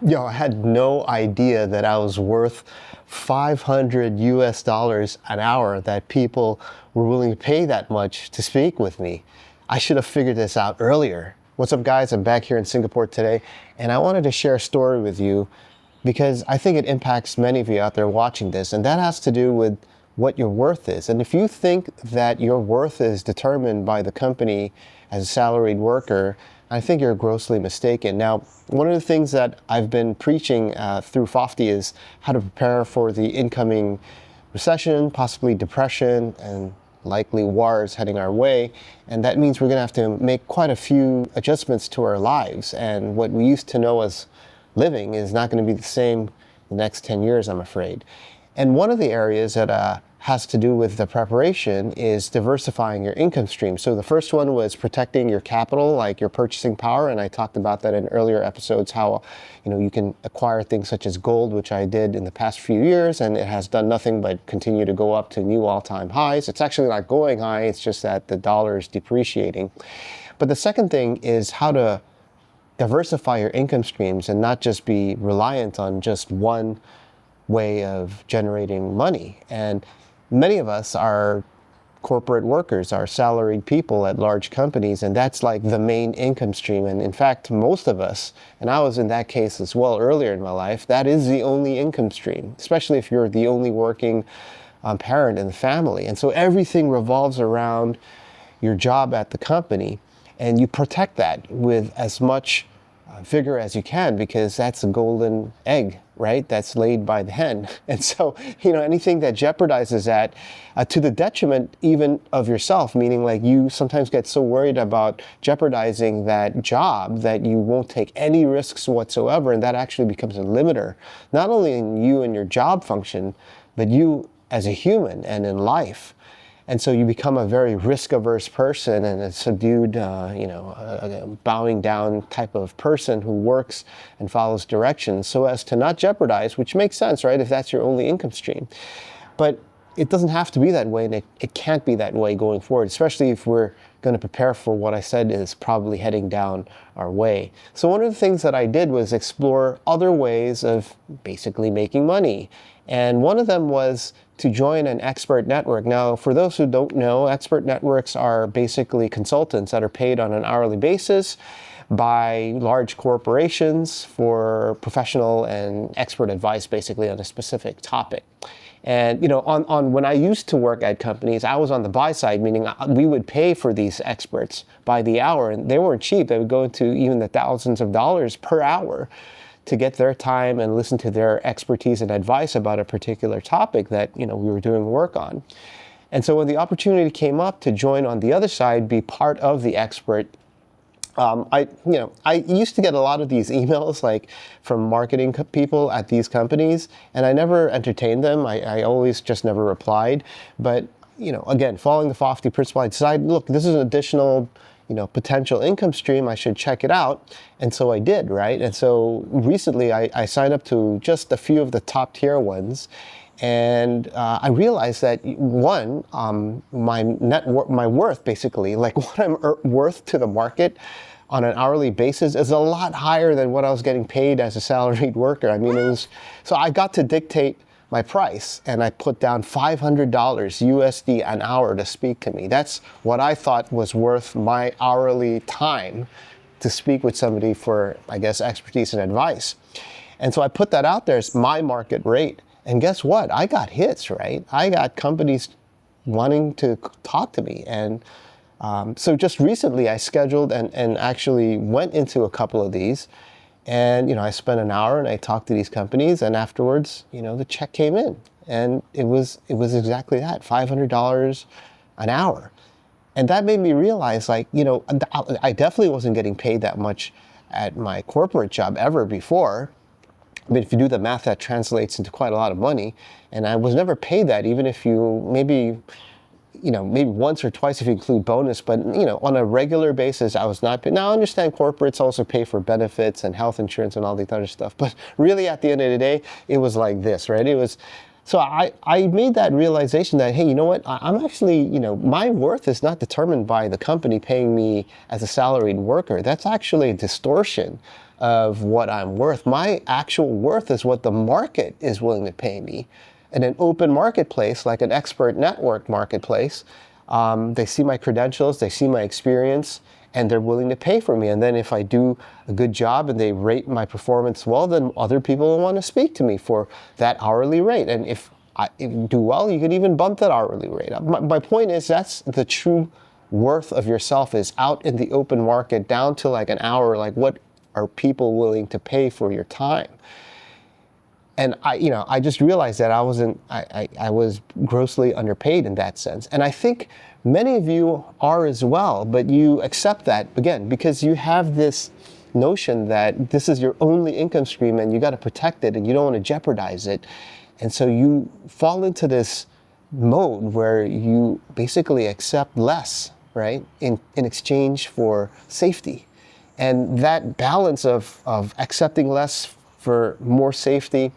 Yo, I had no idea that I was worth 500 US dollars an hour, that people were willing to pay that much to speak with me. I should have figured this out earlier. What's up, guys? I'm back here in Singapore today, and I wanted to share a story with you because I think it impacts many of you out there watching this, and that has to do with what your worth is. And if you think that your worth is determined by the company as a salaried worker, I think you're grossly mistaken. Now, one of the things that I've been preaching through FoFty is how to prepare for the incoming recession, possibly depression, and likely wars heading our way. And that means we're going to have to make quite a few adjustments to our lives. And what we used to know as living is not going to be the same the next 10 years, I'm afraid. And one of the areas that has to do with the preparation is diversifying your income stream. So the first one was protecting your capital, like your purchasing power, and I talked about that in earlier episodes, how you can acquire things such as gold, which I did in the past few years, and it has done nothing but continue to go up to new all-time highs. It's actually not going high, it's just that the dollar is depreciating. But the second thing is how to diversify your income streams and not just be reliant on just one way of generating money. And many of us are corporate workers, are salaried people at large companies, and that's like the main income stream. And in fact, most of us, and I was in that case as well earlier in my life, that is the only income stream, especially if you're the only working parent in the family. And so everything revolves around your job at the company, and you protect that with as much vigor as you can, because that's a golden egg, right? That's laid by the hen. And so, anything that jeopardizes that to the detriment even of yourself, meaning like you sometimes get so worried about jeopardizing that job that you won't take any risks whatsoever. And that actually becomes a limiter, not only in you and your job function, but you as a human and in life. And so you become a very risk-averse person and a subdued, a bowing down type of person who works and follows directions so as to not jeopardize, which makes sense, right, if that's your only income stream. But it doesn't have to be that way, and it can't be that way going forward, especially if we're going to prepare for what I said is probably heading down our way. So one of the things that I did was explore other ways of basically making money. And one of them was to join an expert network. Now, for those who don't know, expert networks are basically consultants that are paid on an hourly basis by large corporations for professional and expert advice, basically on a specific topic. And when I used to work at companies, I was on the buy side, meaning we would pay for these experts by the hour, and they weren't cheap. They would go into even the thousands of dollars per hour to get their time and listen to their expertise and advice about a particular topic that we were doing work on. And so when the opportunity came up to join on the other side, be part of the expert, I used to get a lot of these emails like from marketing people at these companies, and I never entertained them. I always just never replied. But again, following the FoFty principle, I decided, look, this is an additional potential income stream, I should check it out. And so I did, right? And so recently I signed up to just a few of the top tier ones. And I realized that one, my worth basically, like what I'm worth to the market on an hourly basis is a lot higher than what I was getting paid as a salaried worker. I mean, so I got to dictate my price, and I put down $500 USD an hour to speak to me. That's what I thought was worth my hourly time to speak with somebody for, I guess, expertise and advice. And so I put that out there as my market rate. And guess what? I got hits, right? I got companies wanting to talk to me. And so just recently I scheduled and actually went into a couple of these. And, I spent an hour and I talked to these companies, and afterwards, the check came in, and it was exactly that, $500 an hour. And that made me realize, like, I definitely wasn't getting paid that much at my corporate job ever before. I mean, if you do the math, that translates into quite a lot of money. And I was never paid that, even if you maybe once or twice if you include bonus, but on a regular basis, I was not paid. Now I understand corporates also pay for benefits and health insurance and all the other stuff, but really at the end of the day, it was like this, right? It was So I made that realization that, hey, you know what? I'm actually, my worth is not determined by the company paying me as a salaried worker. That's actually a distortion of what I'm worth. My actual worth is what the market is willing to pay me. In an open marketplace, like an expert network marketplace, they see my credentials, they see my experience, and they're willing to pay for me. And then if I do a good job and they rate my performance well, then other people will want to speak to me for that hourly rate. And if I do well, you could even bump that hourly rate up. My point is, that's the true worth of yourself, is out in the open market, down to like an hour. Like, what are people willing to pay for your time? And I just realized that I was grossly underpaid in that sense. And I think many of you are as well, but you accept that, again, because you have this notion that this is your only income stream and you got to protect it and you don't want to jeopardize it. And so you fall into this mode where you basically accept less, right, in exchange for safety. And that balance of accepting less for more safety,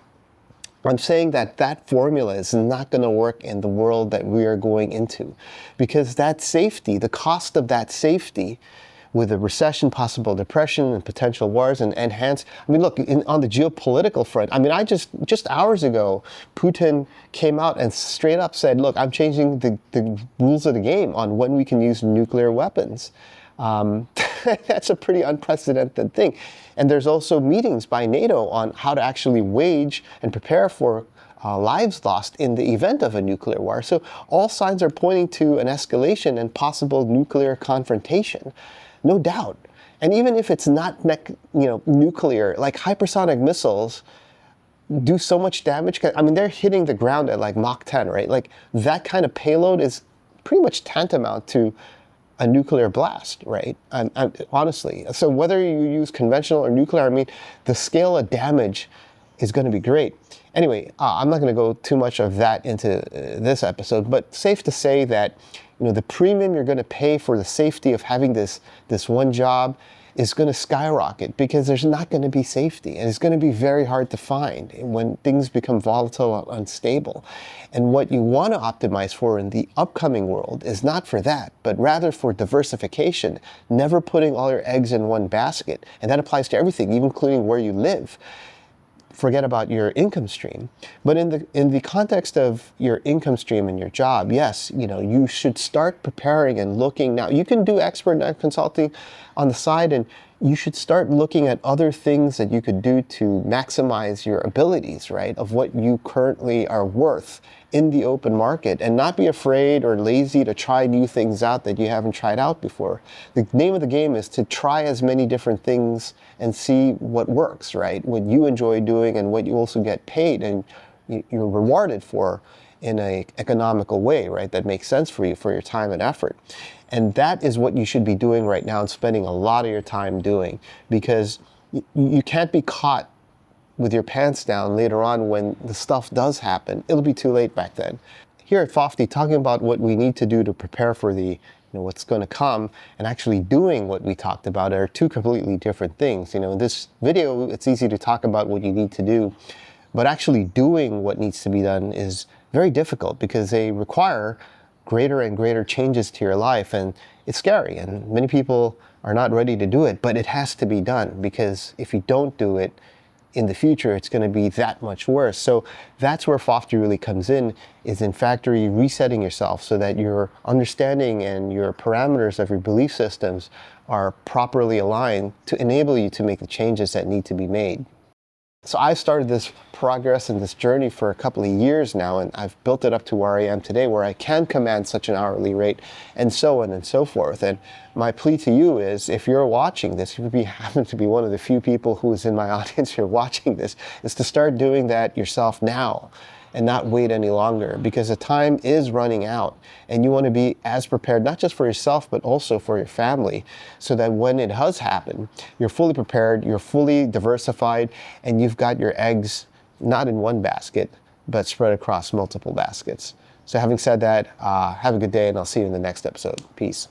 I'm saying that that formula is not going to work in the world that we are going into, because that safety, the cost of that safety, with a recession, possible depression, and potential wars, and enhance. I mean, look, on the geopolitical front, I mean, just hours ago, Putin came out and straight up said, look, I'm changing the rules of the game on when we can use nuclear weapons. That's a pretty unprecedented thing. And there's also meetings by NATO on how to actually wage and prepare for lives lost in the event of a nuclear war. So all signs are pointing to an escalation and possible nuclear confrontation, no doubt. And even if it's not nuclear, like hypersonic missiles do so much damage. I mean, they're hitting the ground at like Mach 10, right? Like, that kind of payload is pretty much tantamount to a nuclear blast, right? And honestly, so whether you use conventional or nuclear, I mean, the scale of damage is going to be great. Anyway, I'm not going to go too much of that into this episode, but safe to say that the premium you're going to pay for the safety of having this one job is going to skyrocket, because there's not going to be safety, and it's going to be very hard to find when things become volatile and unstable. And what you want to optimize for in the upcoming world is not for that, but rather for diversification, never putting all your eggs in one basket. And that applies to everything, even including where you live. Forget about your income stream. But in the context of your income stream and your job, yes, you should start preparing and looking. Now, you can do expert consulting on the side, and you should start looking at other things that you could do to maximize your abilities, right, of what you currently are worth in the open market, and not be afraid or lazy to try new things out that you haven't tried out before. The name of the game is to try as many different things and see what works, right? What you enjoy doing and what you also get paid and you're rewarded for in an economical way, right? That makes sense for you, for your time and effort. And that is what you should be doing right now and spending a lot of your time doing, because you can't be caught with your pants down later on when the stuff does happen. It'll be too late back then. Here at FoFty, talking about what we need to do to prepare for the what's going to come, and actually doing what we talked about are two completely different things. In this video, it's easy to talk about what you need to do, but actually doing what needs to be done is very difficult, because they require greater and greater changes to your life, and it's scary, and many people are not ready to do it, but it has to be done, because if you don't do it, in the future, it's going to be that much worse. So that's where FoFty really comes in, is in factory resetting yourself so that your understanding and your parameters of your belief systems are properly aligned to enable you to make the changes that need to be made. So I've started this progress and this journey for a couple of years now, and I've built it up to where I am today, where I can command such an hourly rate, and so on and so forth. And my plea to you is, if you're watching this, if you happen to be one of the few people who is in my audience here watching this, is to start doing that yourself now and not wait any longer, because the time is running out, and you want to be as prepared, not just for yourself, but also for your family, so that when it does happen, you're fully prepared, you're fully diversified, and you've got your eggs not in one basket, but spread across multiple baskets. So having said that, have a good day, and I'll see you in the next episode. Peace.